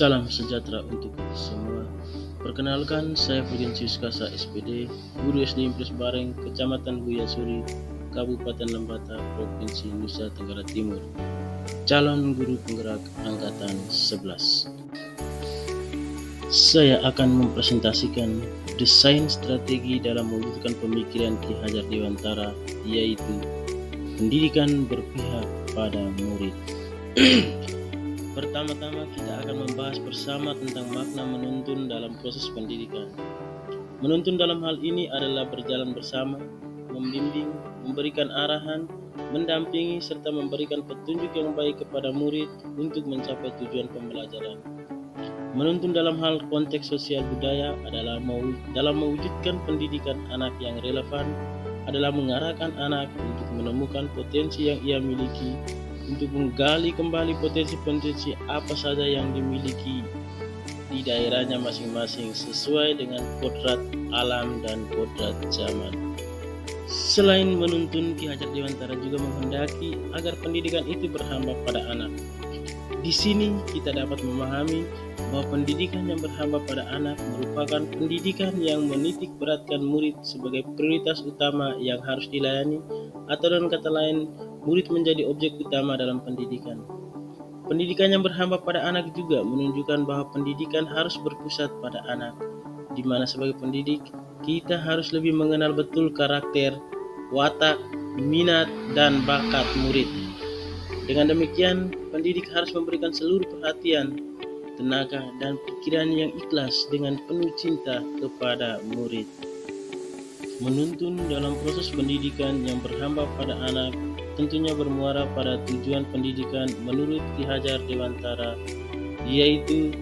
Salam sejahtera untuk kita semua. Perkenalkan, saya Fulgensius Kasa SPD, Guru SD Impres Bareng, Kecamatan Buya Suri, Kabupaten Lembata, Provinsi Nusa Tenggara Timur. Calon Guru Penggerak Angkatan 11. Saya akan mempresentasikan desain strategi dalam mewujudkan pemikiran Ki Hajar Dewantara, yaitu pendidikan berpihak pada murid. Pertama-tama kita akan membahas bersama tentang makna menuntun dalam proses pendidikan. Menuntun dalam hal ini adalah berjalan bersama, membimbing, memberikan arahan, mendampingi, serta memberikan petunjuk yang baik kepada murid untuk mencapai tujuan pembelajaran. Menuntun dalam hal konteks sosial budaya adalah dalam mewujudkan pendidikan anak yang relevan, adalah mengarahkan anak untuk menemukan potensi yang ia miliki, untuk menggali kembali potensi-potensi apa saja yang dimiliki di daerahnya masing-masing sesuai dengan kodrat alam dan kodrat zaman. Selain menuntun, Ki Hajar Dewantara juga menghendaki agar pendidikan itu berhamba pada anak. Di sini kita dapat memahami bahwa pendidikan yang berhamba pada anak merupakan pendidikan yang menitik beratkan murid sebagai prioritas utama yang harus dilayani, atau dengan kata lain, murid menjadi objek utama dalam pendidikan. Pendidikan yang berhamba pada anak juga menunjukkan bahwa pendidikan harus berpusat pada anak, di mana sebagai pendidik kita harus lebih mengenal betul karakter, watak, minat, dan bakat murid. Dengan demikian, pendidik harus memberikan seluruh perhatian, tenaga, dan pikiran yang ikhlas dengan penuh cinta kepada murid. Menuntun dalam proses pendidikan yang berhamba pada anak tentunya bermuara pada tujuan pendidikan menurut Ki Hajar Dewantara, yaitu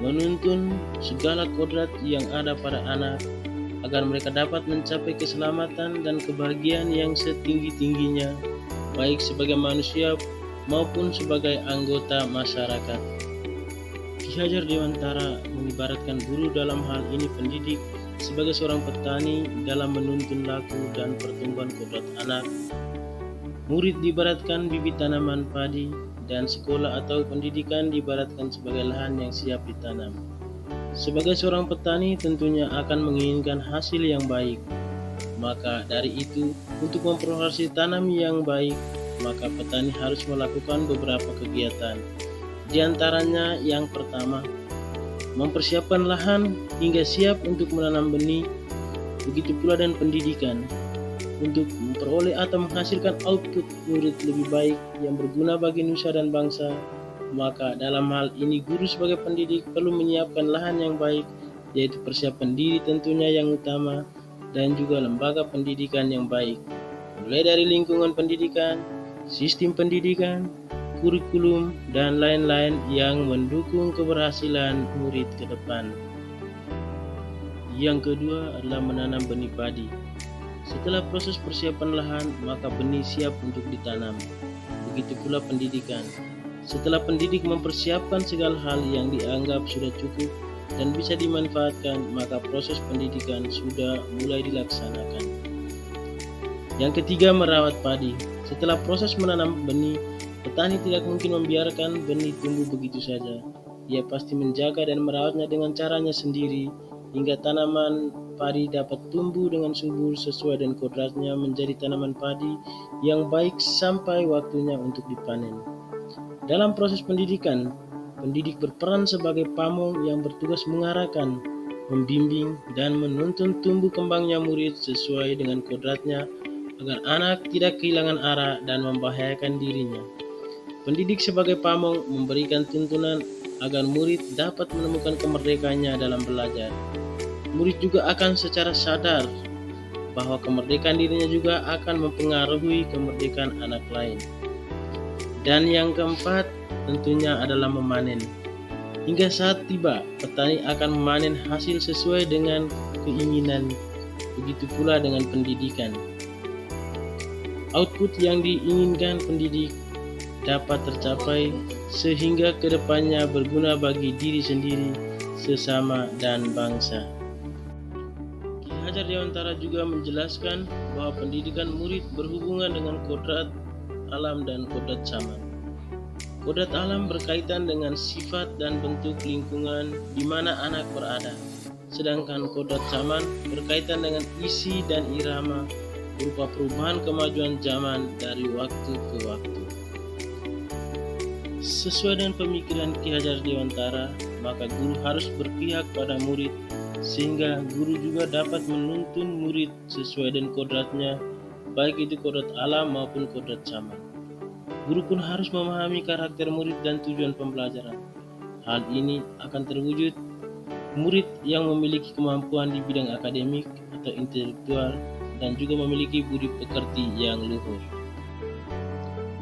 menuntun segala kodrat yang ada pada anak agar mereka dapat mencapai keselamatan dan kebahagiaan yang setinggi-tingginya, baik sebagai manusia maupun sebagai anggota masyarakat. Ki Hajar Dewantara mengibaratkan guru dalam hal ini pendidik sebagai seorang petani dalam menuntun laku dan pertumbuhan kodrat anak. Murid diibaratkan bibit tanaman padi, dan sekolah atau pendidikan diibaratkan sebagai lahan yang siap ditanam. Sebagai seorang petani tentunya akan menginginkan hasil yang baik. Maka dari itu, untuk memperoleh tanam yang baik, maka petani harus melakukan beberapa kegiatan. Di antaranya yang pertama, mempersiapkan lahan hingga siap untuk menanam benih. Begitu pula dengan pendidikan, untuk memperoleh atau menghasilkan output murid lebih baik yang berguna bagi nusa dan bangsa. Maka dalam hal ini guru sebagai pendidik perlu menyiapkan lahan yang baik, yaitu persiapan diri tentunya yang utama, dan juga lembaga pendidikan yang baik, mulai dari lingkungan pendidikan, sistem pendidikan, kurikulum, dan lain-lain yang mendukung keberhasilan murid ke depan. Yang kedua adalah menanam benih padi. Setelah proses persiapan lahan, maka benih siap untuk ditanam. Begitu pula pendidikan. Setelah pendidik mempersiapkan segala hal yang dianggap sudah cukup dan bisa dimanfaatkan, maka proses pendidikan sudah mulai dilaksanakan. Yang ketiga, merawat padi. Setelah proses menanam benih, petani tidak mungkin membiarkan benih tumbuh begitu saja. Ia pasti menjaga dan merawatnya dengan caranya sendiri, hingga tanaman padi dapat tumbuh dengan subur sesuai dengan kodratnya menjadi tanaman padi yang baik sampai waktunya untuk dipanen. Dalam proses pendidikan, pendidik berperan sebagai pamong yang bertugas mengarahkan, membimbing, dan menuntun tumbuh kembangnya murid sesuai dengan kodratnya agar anak tidak kehilangan arah dan membahayakan dirinya. Pendidik sebagai pamong memberikan tuntunan agar murid dapat menemukan kemerdekaannya dalam belajar. Murid juga akan secara sadar bahwa kemerdekaan dirinya juga akan mempengaruhi kemerdekaan anak lain. Dan yang keempat tentunya adalah memanen. Hingga saat tiba, petani akan memanen hasil sesuai dengan keinginan. Begitu pula dengan pendidikan. Output yang diinginkan pendidik dapat tercapai sehingga kedepannya berguna bagi diri sendiri, sesama, dan bangsa. Ki Hajar Dewantara juga menjelaskan bahwa pendidikan murid berhubungan dengan kodrat alam dan kodrat zaman. Kodrat alam berkaitan dengan sifat dan bentuk lingkungan di mana anak berada, sedangkan kodrat zaman berkaitan dengan isi dan irama berupa perubahan kemajuan zaman dari waktu ke waktu. Sesuai dengan pemikiran Ki Hajar Dewantara, maka guru harus berpihak pada murid, sehingga guru juga dapat menuntun murid sesuai dengan kodratnya, baik itu kodrat alam maupun kodrat zaman. Guru pun harus memahami karakter murid dan tujuan pembelajaran. Hal ini akan terwujud murid yang memiliki kemampuan di bidang akademik atau intelektual dan juga memiliki budi pekerti yang luhur.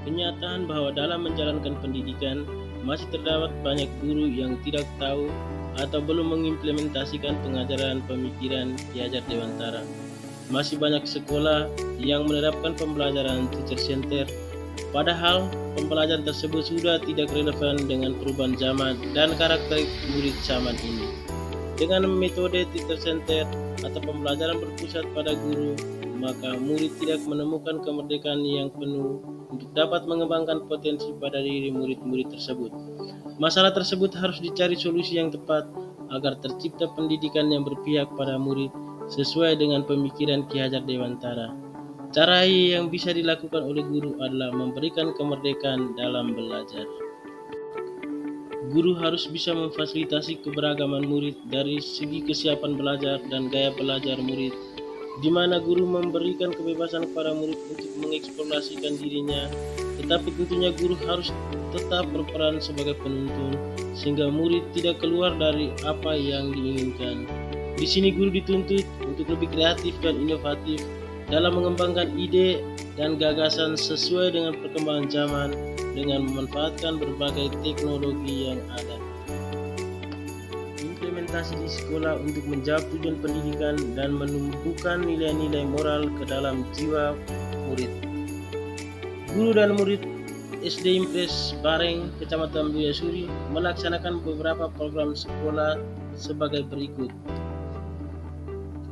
Kenyataan bahwa dalam menjalankan pendidikan masih terdapat banyak guru yang tidak tahu atau belum mengimplementasikan pengajaran pemikiran Ki Hajar Dewantara. Masih banyak sekolah yang menerapkan pembelajaran teacher center, padahal pembelajaran tersebut sudah tidak relevan dengan perubahan zaman dan karakter murid zaman ini. Dengan metode teacher center atau pembelajaran berpusat pada guru, maka murid tidak menemukan kemerdekaan yang penuh untuk dapat mengembangkan potensi pada diri murid-murid tersebut. Masalah tersebut harus dicari solusi yang tepat agar tercipta pendidikan yang berpihak pada murid sesuai dengan pemikiran Ki Hajar Dewantara. Cara yang bisa dilakukan oleh guru adalah memberikan kemerdekaan dalam belajar. Guru harus bisa memfasilitasi keberagaman murid dari segi kesiapan belajar dan gaya belajar murid, di mana guru memberikan kebebasan kepada murid untuk mengeksplorasikan dirinya, tetapi tentunya guru harus tetap berperan sebagai penuntun, sehingga murid tidak keluar dari apa yang diinginkan. Di sini guru dituntut untuk lebih kreatif dan inovatif dalam mengembangkan ide dan gagasan sesuai dengan perkembangan zaman dengan memanfaatkan berbagai teknologi yang ada. Implementasi di sekolah untuk menjawab tujuan pendidikan dan menumbuhkan nilai-nilai moral ke dalam jiwa murid. Guru dan murid SD Impres Bareng, Kecamatan Buya Suri melaksanakan beberapa program sekolah sebagai berikut.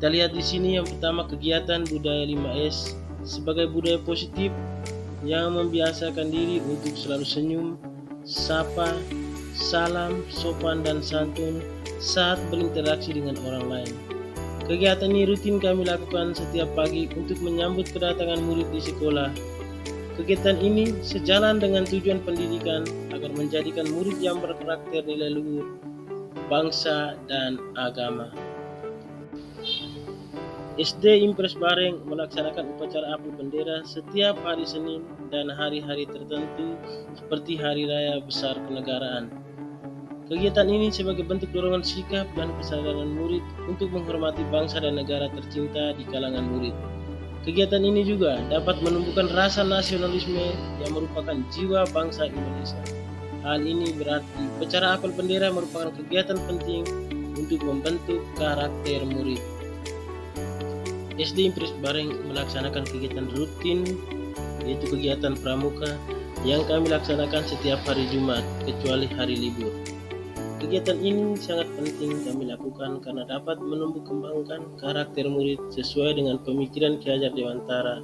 Kita lihat di sini yang pertama kegiatan budaya 5S sebagai budaya positif yang membiasakan diri untuk selalu senyum, sapa, salam, sopan dan santun saat berinteraksi dengan orang lain. Kegiatan ini rutin kami lakukan setiap pagi untuk menyambut kedatangan murid di sekolah. Kegiatan ini sejalan dengan tujuan pendidikan agar menjadikan murid yang berkarakter nilai luhur, bangsa dan agama. SD Impres Bareng melaksanakan upacara apel bendera setiap hari Senin dan hari-hari tertentu seperti Hari Raya Besar Kenegaraan. Kegiatan ini sebagai bentuk dorongan sikap dan kesadaran murid untuk menghormati bangsa dan negara tercinta di kalangan murid. Kegiatan ini juga dapat menumbuhkan rasa nasionalisme yang merupakan jiwa bangsa Indonesia. Hal ini berarti upacara apel bendera merupakan kegiatan penting untuk membentuk karakter murid. SD Impres Bareng melaksanakan kegiatan rutin, yaitu kegiatan pramuka yang kami laksanakan setiap hari Jumat kecuali hari libur. Kegiatan ini sangat penting kami lakukan karena dapat menumbuh kembangkan karakter murid sesuai dengan pemikiran Ki Hajar Dewantara,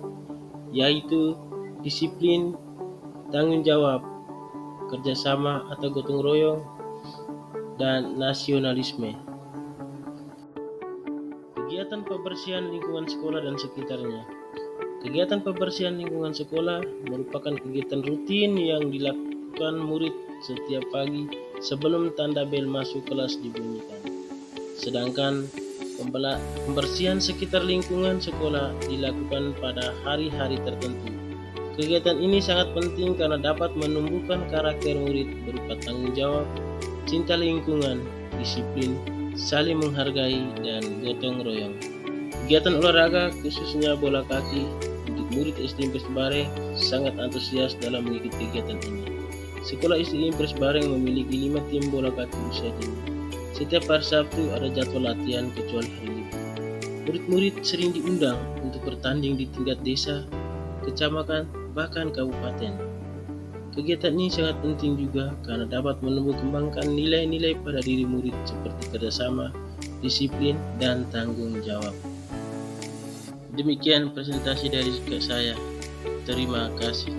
yaitu disiplin, tanggung jawab, kerjasama atau gotong royong, dan nasionalisme. Kegiatan pembersihan lingkungan sekolah dan sekitarnya. Kegiatan pembersihan lingkungan sekolah merupakan kegiatan rutin yang dilakukan murid setiap pagi sebelum tanda bel masuk kelas dibunyikan. Sedangkan pembersihan sekitar lingkungan sekolah dilakukan pada hari-hari tertentu. Kegiatan ini sangat penting karena dapat menumbuhkan karakter murid berupa tanggung jawab, cinta lingkungan, disiplin, saling menghargai, dan gotong royong. Kegiatan olahraga khususnya bola kaki untuk murid SD Impres Bareng sangat antusias dalam mengikuti kegiatan ini. Sekolah SD Impres Bareng memiliki 5 tim bola kaki usia dini. Setiap hari Sabtu ada jadwal latihan kecuali hari libur. Murid-murid sering diundang untuk bertanding di tingkat desa, kecamatan, bahkan kabupaten. Kegiatan ini sangat penting juga karena dapat menumbuh kembangkan nilai-nilai pada diri murid seperti kerjasama, disiplin, dan tanggung jawab. Demikian presentasi dari saya. Terima kasih.